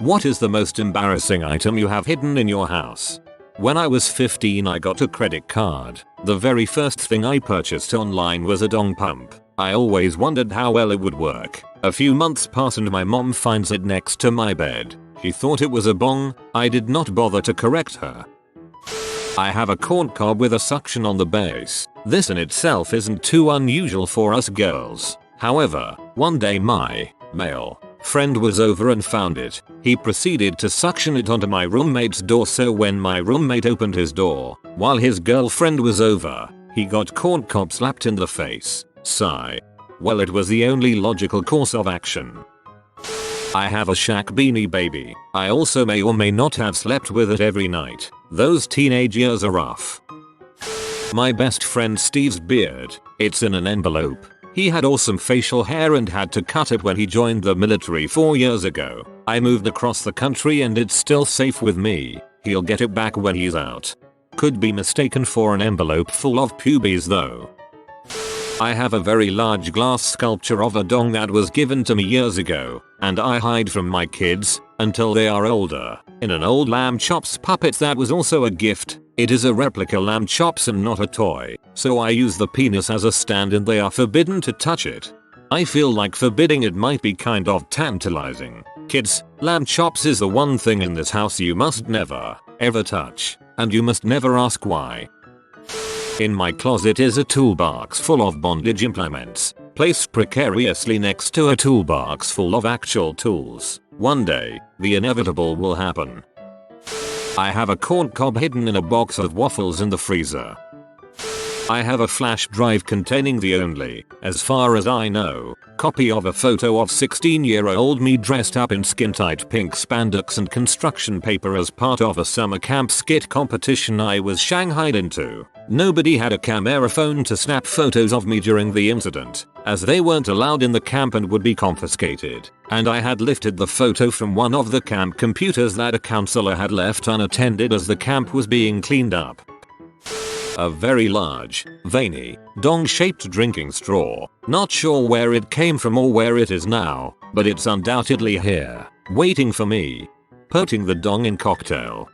What is the most embarrassing item you have hidden in your house? When I was 15 I got a credit card. The very first thing I purchased online was a dong pump. I always wondered how well it would work. A few months pass and my mom finds it next to my bed. She thought it was a bong. I did not bother to correct her. I have a corn cob with a suction on the base. This in itself isn't too unusual for us girls. However, one day my male friend was over and found it. He proceeded to suction it onto my roommate's door, so when my roommate opened his door while his girlfriend was over, he got corn cob slapped in the face. Sigh. Well, it was the only logical course of action. I have a Shaq Beanie Baby. I also may or may not have slept with it every night. Those teenage years are rough. My best friend Steve's beard. It's in an envelope. He had awesome facial hair and had to cut it when he joined the military 4 years ago. I moved across the country and it's still safe with me. He'll get it back when he's out. Could be mistaken for an envelope full of pubes though. I have a very large glass sculpture of a dong that was given to me years ago, and I hide from my kids until they are older in an old lamb chops puppet that was also a gift. It is a replica lamb chops and not a toy, so I use the penis as a stand and they are forbidden to touch it. I feel like forbidding it might be kind of tantalizing. Kids, lamb chops is the one thing in this house you must never, ever touch, and you must never ask why. In my closet is a toolbox full of bondage implements, placed precariously next to a toolbox full of actual tools. One day, the inevitable will happen. I have a corn cob hidden in a box of waffles in the freezer. I have a flash drive containing the only, as far as I know, copy of a photo of 16-year-old me dressed up in skin-tight pink spandex and construction paper as part of a summer camp skit competition I was shanghaied into. Nobody had a camera phone to snap photos of me during the incident, as they weren't allowed in the camp and would be confiscated, and I had lifted the photo from one of the camp computers that a counselor had left unattended as the camp was being cleaned up. A very large, veiny, dong-shaped drinking straw. Not sure where it came from or where it is now, but it's undoubtedly here, waiting for me. Putting the dong in cocktail.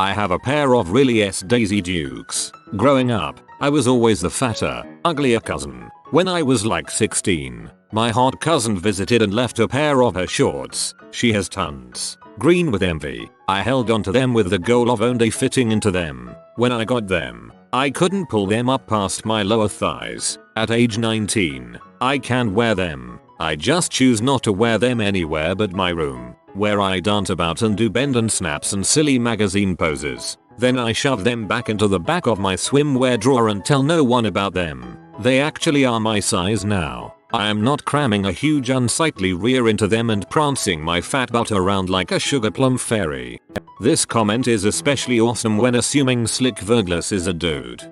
I have a pair of really Daisy Dukes. Growing up, I was always the fatter, uglier cousin. When I was like 16, my hot cousin visited and left a pair of her shorts. She has tons. Green with envy. I held onto them with the goal of only fitting into them. When I got them, I couldn't pull them up past my lower thighs. At age 19, I can't wear them. I just choose not to wear them anywhere but my room, where I dance about and do bend and snaps and silly magazine poses. Then I shove them back into the back of my swimwear drawer and tell no one about them. They actually are my size now. I am not cramming a huge unsightly rear into them and prancing my fat butt around like a sugar plum fairy. This comment is especially awesome when assuming Slick Vergless is a dude.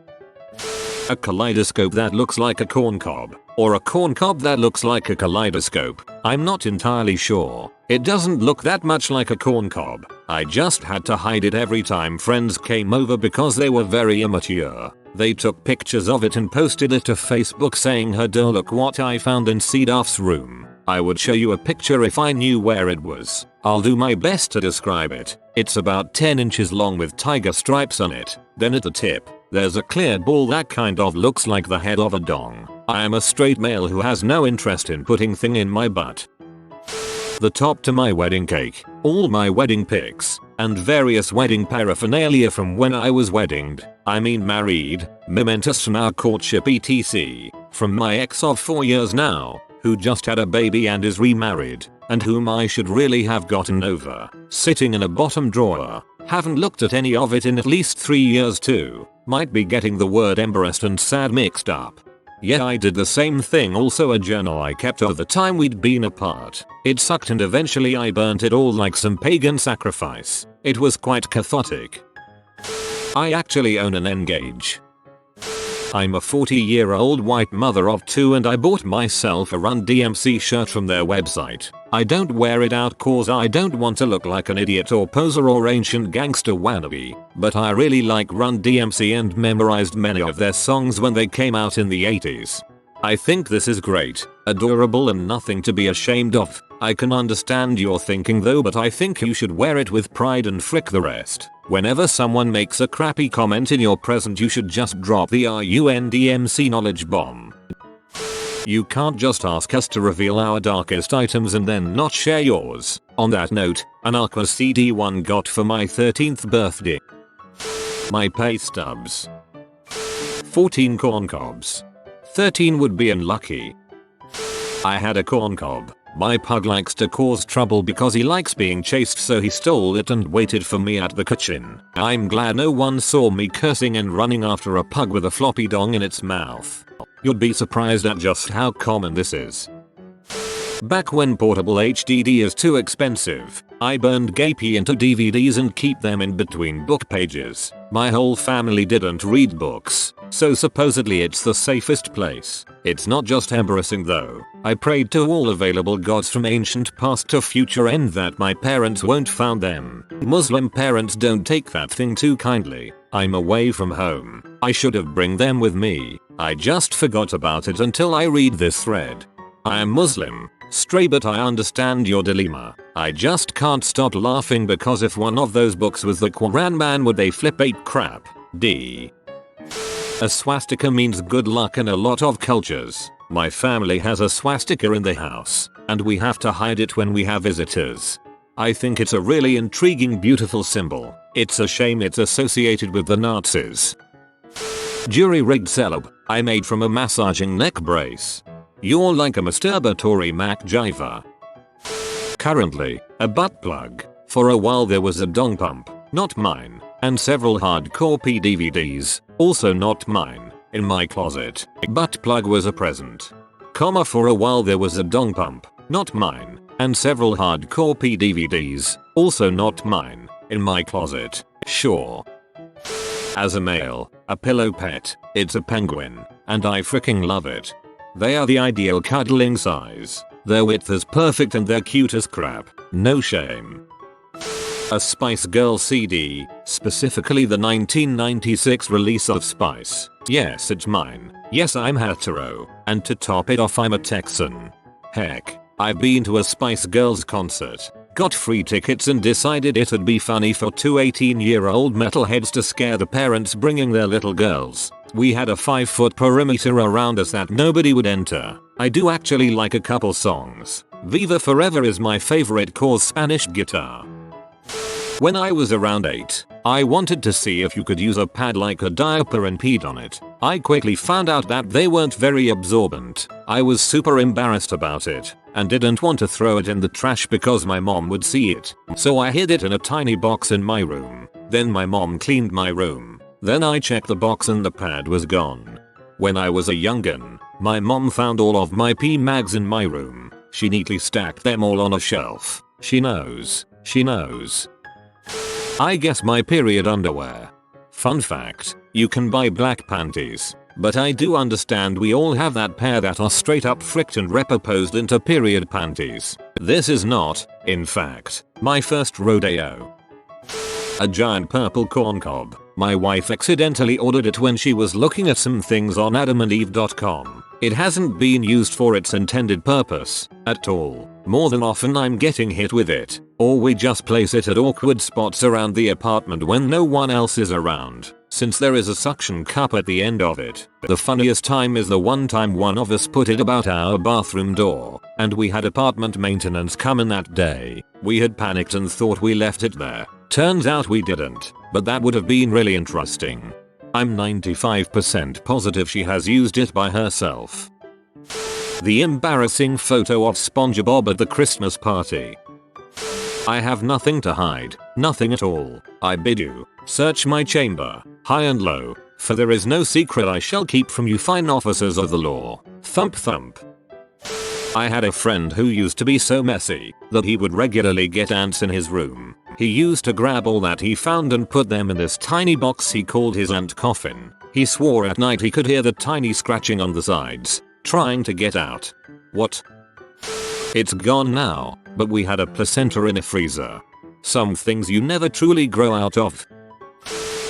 A kaleidoscope that looks like a corn cob, or a corn cob that looks like a kaleidoscope. I'm not entirely sure. It doesn't look that much like a corn cob. I just had to hide it every time friends came over because they were very immature. They took pictures of it and posted it to Facebook saying, "Hey, look what I found in Seedoff's room." I would show you a picture if I knew where it was. I'll do my best to describe it. It's about 10 inches long with tiger stripes on it. Then at the tip, there's a clear ball that kind of looks like the head of a dong. I am a straight male who has no interest in putting thing in my butt. The top to my wedding cake, all my wedding pics, and various wedding paraphernalia from when I was married, mementos from our courtship etc. From my ex of 4 years now, who just had a baby and is remarried, and whom I should really have gotten over. Sitting in a bottom drawer. Haven't looked at any of it in at least 3 years too. Might be getting the word embarrassed and sad mixed up. Yeah, I did the same thing. Also a journal I kept of the time we'd been apart. It sucked and eventually I burnt it all like some pagan sacrifice. It was quite cathartic. I actually own an N-Gage. I'm a 40-year-old white mother of 2 and I bought myself a Run DMC shirt from their website. I don't wear it out cause I don't want to look like an idiot or poser or ancient gangster wannabe, but I really like Run DMC and memorized many of their songs when they came out in the 80s. I think this is great, adorable and nothing to be ashamed of. I can understand your thinking though, but I think you should wear it with pride and frick the rest. Whenever someone makes a crappy comment in your present, you should just drop the RUNDMC knowledge bomb. You can't just ask us to reveal our darkest items and then not share yours. On that note, an Aqua CD1 got for my 13th birthday. My pay stubs. 14 corn cobs. 13 would be unlucky. I had a corn cob. My pug likes to cause trouble because he likes being chased, so he stole it and waited for me at the kitchen. I'm glad no one saw me cursing and running after a pug with a floppy dong in its mouth. You'd be surprised at just how common this is. Back when portable HDD is too expensive, I burned Gapey into DVDs and keep them in between book pages. My whole family didn't read books, so supposedly it's the safest place. It's not just embarrassing though. I prayed to all available gods from ancient past to future end that my parents won't found them. Muslim parents don't take that thing too kindly. I'm away from home. I should have bring them with me. I just forgot about it until I read this thread. I am Muslim. Stray, but I understand your dilemma. I just can't stop laughing because if one of those books was the Quran, man, would they flip ape crap. D. A swastika means good luck in a lot of cultures. My family has a swastika in the house, and we have to hide it when we have visitors. I think it's a really intriguing, beautiful symbol. It's a shame it's associated with the Nazis. Jury-rigged celeb, I made from a massaging neck brace. You're like a masturbatory MacGyver. Currently, a butt plug. For a while there was a dong pump, not mine, and several hardcore P DVDs, also not mine, in my closet. Butt plug was a present. Comma, for a while there was a dong pump, not mine, and several hardcore P DVDs, also not mine, in my closet. Sure. As a male, a pillow pet, it's a penguin, and I freaking love it. They are the ideal cuddling size. Their width is perfect and they're cute as crap. No shame. A Spice Girl CD, specifically the 1996 release of Spice. Yes, it's mine. Yes, I'm hetero. And to top it off, I'm a Texan. Heck, I've been to a Spice Girls concert, got free tickets, and decided it'd be funny for two 18-year-old metalheads to scare the parents bringing their little girls. We had a 5-foot perimeter around us that nobody would enter. I do actually like a couple songs. Viva Forever is my favorite cause Spanish guitar. When I was around 8, I wanted to see if you could use a pad like a diaper and peed on it. I quickly found out that they weren't very absorbent. I was super embarrassed about it and didn't want to throw it in the trash because my mom would see it. So I hid it in a tiny box in my room. Then my mom cleaned my room. Then I checked the box and the pad was gone. When I was a youngin', my mom found all of my pee mags in my room. She neatly stacked them all on a shelf. She knows. She knows. I guess my period underwear. Fun fact, you can buy black panties, but I do understand we all have that pair that are straight up fricked and repurposed into period panties. This is not, in fact, my first rodeo. A giant purple corn cob. My wife accidentally ordered it when she was looking at some things on adamandeve.com. It hasn't been used for its intended purpose at all. More than often I'm getting hit with it, or we just place it at awkward spots around the apartment when no one else is around, since there is a suction cup at the end of it. The funniest time is the one time one of us put it about our bathroom door, and we had apartment maintenance come in that day. We had panicked and thought we left it there. Turns out we didn't, but that would have been really interesting. I'm 95% positive she has used it by herself. The embarrassing photo of SpongeBob at the Christmas party. I have nothing to hide, nothing at all. I bid you, search my chamber, high and low, for there is no secret I shall keep from you fine officers of the law. Thump thump. I had a friend who used to be so messy that he would regularly get ants in his room. He used to grab all that he found and put them in this tiny box he called his ant coffin. He swore at night he could hear the tiny scratching on the sides, trying to get out. What? It's gone now, but we had a placenta in a freezer. Some things you never truly grow out of.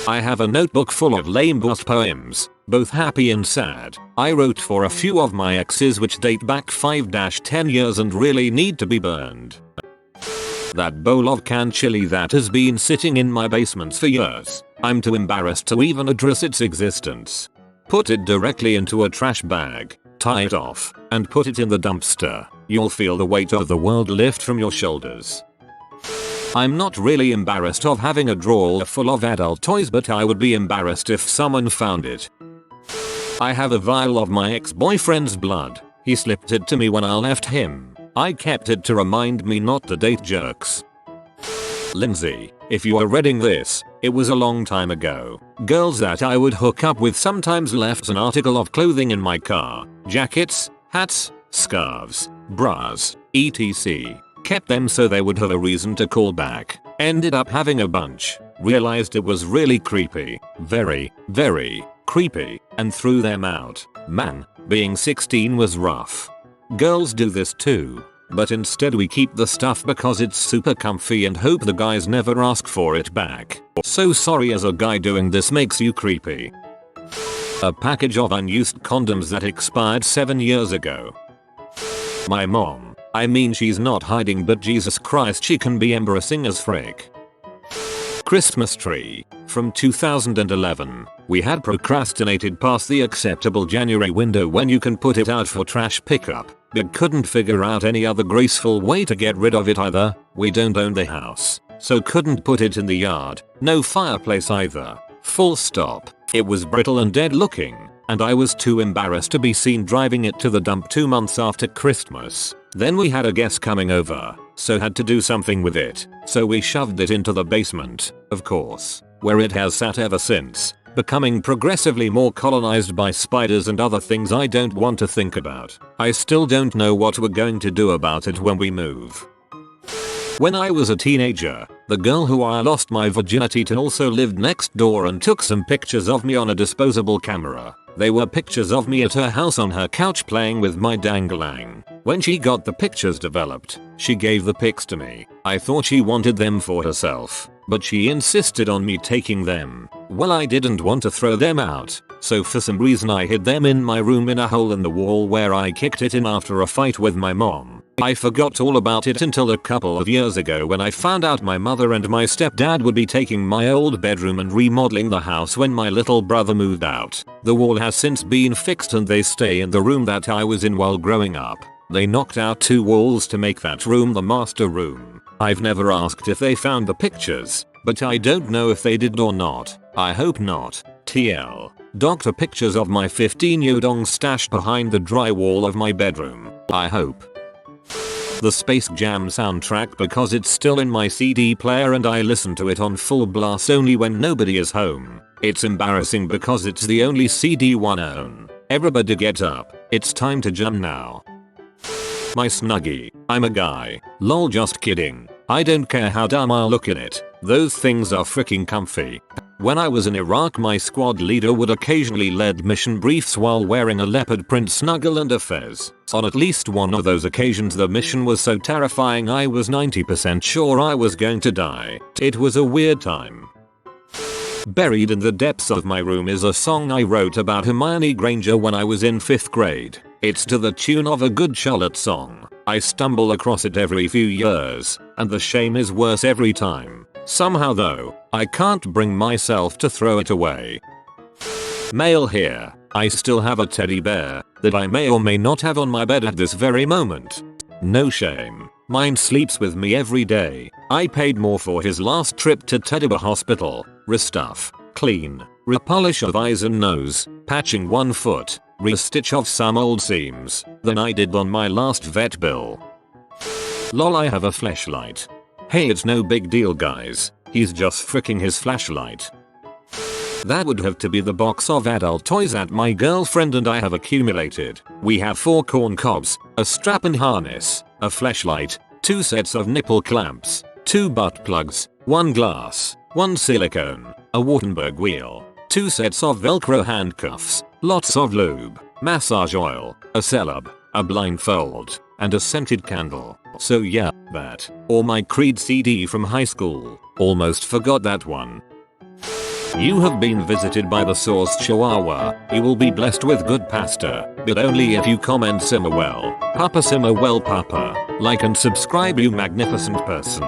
I have a notebook full of lame bust poems, both happy and sad. I wrote for a few of my exes which date back 5-10 years and really need to be burned. That bowl of canned chili that has been sitting in my basement for years. I'm too embarrassed to even address its existence. Put it directly into a trash bag, tie it off, and put it in the dumpster. You'll feel the weight of the world lift from your shoulders. I'm not really embarrassed of having a drawer full of adult toys, but I would be embarrassed if someone found it. I have a vial of my ex-boyfriend's blood. He slipped it to me when I left him. I kept it to remind me not to date jerks. Lindsay, if you are reading this, it was a long time ago. Girls that I would hook up with sometimes left an article of clothing in my car. Jackets, hats, scarves, bras, etc. Kept them so they would have a reason to call back. Ended up having a bunch. Realized it was really creepy. Very, very creepy. And threw them out. Man, being 16 was rough. Girls do this too. But instead we keep the stuff because it's super comfy and hope the guys never ask for it back. So sorry, as a guy doing this makes you creepy. A package of unused condoms that expired 7 years ago. My mom. I mean, she's not hiding, but Jesus Christ, she can be embarrassing as frick. Christmas tree. From 2011. We had procrastinated past the acceptable January window when you can put it out for trash pickup, but couldn't figure out any other graceful way to get rid of it either. We don't own the house, so couldn't put it in the yard. No fireplace either. Full stop. It was brittle and dead looking, and I was too embarrassed to be seen driving it to the dump 2 months after Christmas. Then we had a guest coming over, so had to do something with it. So we shoved it into the basement, of course, where it has sat ever since, becoming progressively more colonized by spiders and other things I don't want to think about. I still don't know what we're going to do about it when we move. When I was a teenager, the girl who I lost my virginity to also lived next door and took some pictures of me on a disposable camera. They were pictures of me at her house on her couch playing with my dangling. When she got the pictures developed, she gave the pics to me. I thought she wanted them for herself, but she insisted on me taking them. Well, I didn't want to throw them out, so for some reason I hid them in my room in a hole in the wall where I kicked it in after a fight with my mom. I forgot all about it until a couple of years ago when I found out my mother and my stepdad would be taking my old bedroom and remodeling the house when my little brother moved out. The wall has since been fixed and they stay in the room that I was in while growing up. They knocked out 2 walls to make that room the master room. I've never asked if they found the pictures, but I don't know if they did or not. I hope not. TL. Doctor pictures of my 15-year dong stashed behind the drywall of my bedroom. I hope. The Space Jam soundtrack because it's still in my CD player and I listen to it on full blast only when nobody is home. It's embarrassing because it's the only CD one own. Everybody get up. It's time to jam now. My Snuggie. I'm a guy. Lol, just kidding. I don't care how dumb I'll look in it. Those things are freaking comfy. When I was in Iraq, my squad leader would occasionally lead mission briefs while wearing a leopard print snuggle and a fez. On at least one of those occasions the mission was so terrifying I was 90% sure I was going to die. It was a weird time. Buried in the depths of my room is a song I wrote about Hermione Granger when I was in 5th grade. It's to the tune of a Good Charlotte song. I stumble across it every few years, and the shame is worse every time. Somehow though, I can't bring myself to throw it away. Mail here. I still have a teddy bear that I may or may not have on my bed at this very moment. No shame. Mine sleeps with me every day. I paid more for his last trip to Teddy Bear Hospital, restuff, clean, repolish of eyes and nose, patching one foot, restitch of some old seams, than I did on my last vet bill. Lol, I have a fleshlight. Hey, it's no big deal guys, he's just fricking his flashlight. That would have to be the box of adult toys that my girlfriend and I have accumulated. We have 4 corn cobs, a strap and harness, a fleshlight, 2 sets of nipple clamps, 2 butt plugs, 1 glass, 1 silicone, a Wartenberg wheel, 2 sets of velcro handcuffs, lots of lube, massage oil, a celeb, a blindfold, and a scented candle. So yeah, that, or my Creed CD from high school. Almost forgot that one. You have been visited by the Source Chihuahua. You will be blessed with good pasta, but only if you comment simmer well. Papa simmer well papa. Like and subscribe, you magnificent person.